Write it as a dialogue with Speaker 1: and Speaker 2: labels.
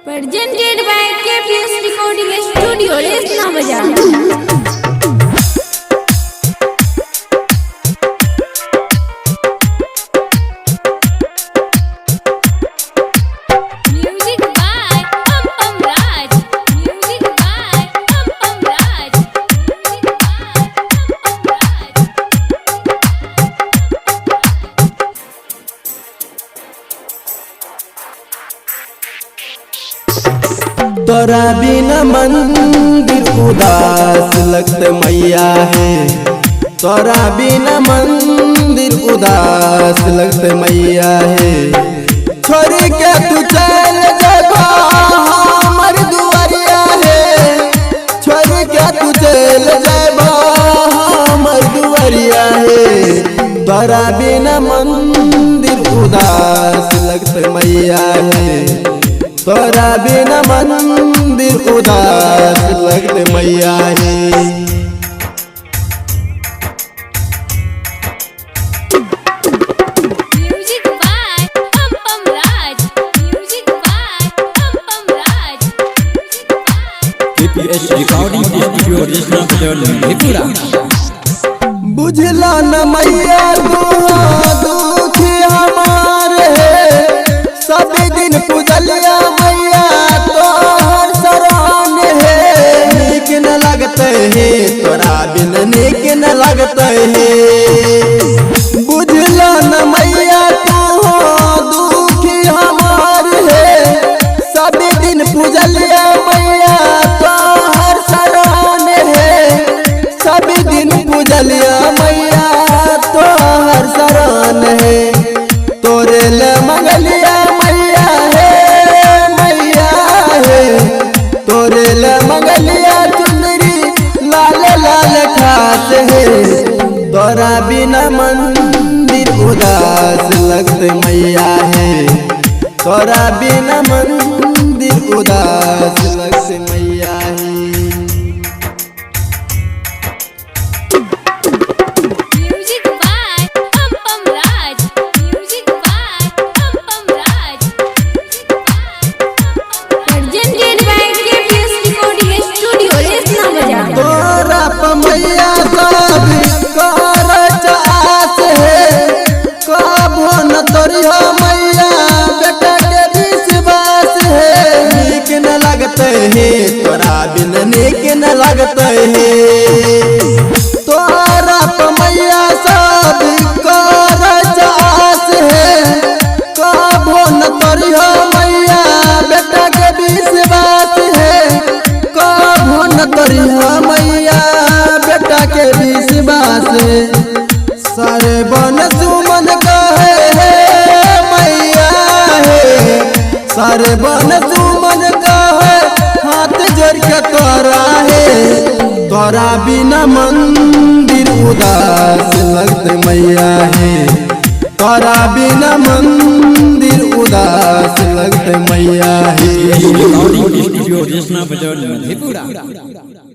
Speaker 1: Presented by KPS Recording Studio, Resna Bazaar.
Speaker 2: तोरा बिना मंदिर उदास लगते मैया है। तोरा बिना मंदिर उदास लगते मैया है। छोड़ के तू चल जा हमर दुआरिया है। छोड़ के तू चल जा हमर दुआरिया है। तोरा बिना मंदिर उदास लगते मैया है। तोरा बिना मंदिर उदास लगते मैया है।
Speaker 3: KPS Recording Studio, Resna Bazaar,
Speaker 2: बुझला न मैया दुखी हमार है। सब दिन पूजलिया मैया तोहर शरण है। नीक न लगते है तोरा बिन नीक न लगते है। बुझला न मैया दुखी हमार है। सब दिन पूजलिया मैया तोहर शरण है। सब दिन पूजलिया मैया तोहर शरण है। तोरे ले मंगलिया मैया है मैया है। तोरे ले मंगलिया चुनरी लाल लाल खास है। तोरा बिना मंदिर उदास लगते मैया है। तोरा बिना मंदिर उदास लगते मैया है। मैया कर चास है। कबो न तोरिया मैया बेटा के विश्वास है। नीक न लगते है तोरा बिन नीक न लगते है। तोरा मैया सब कर चास है। कबो न तोरिया मैया बेटा के विश्वास है। कबो न तोरिया मैया बेटा के विश्वास है। सारे बन सुमन कहे है मैया है। सारे बन सुमन कहे हाथ जोड़ के तोरा है। तोरा बिना मंदिर उदास लगते मैया है। तोरा बिना मंदिर उदास लगते मैया है।
Speaker 3: Recording Studio, Resna Bazaar, Madhepura।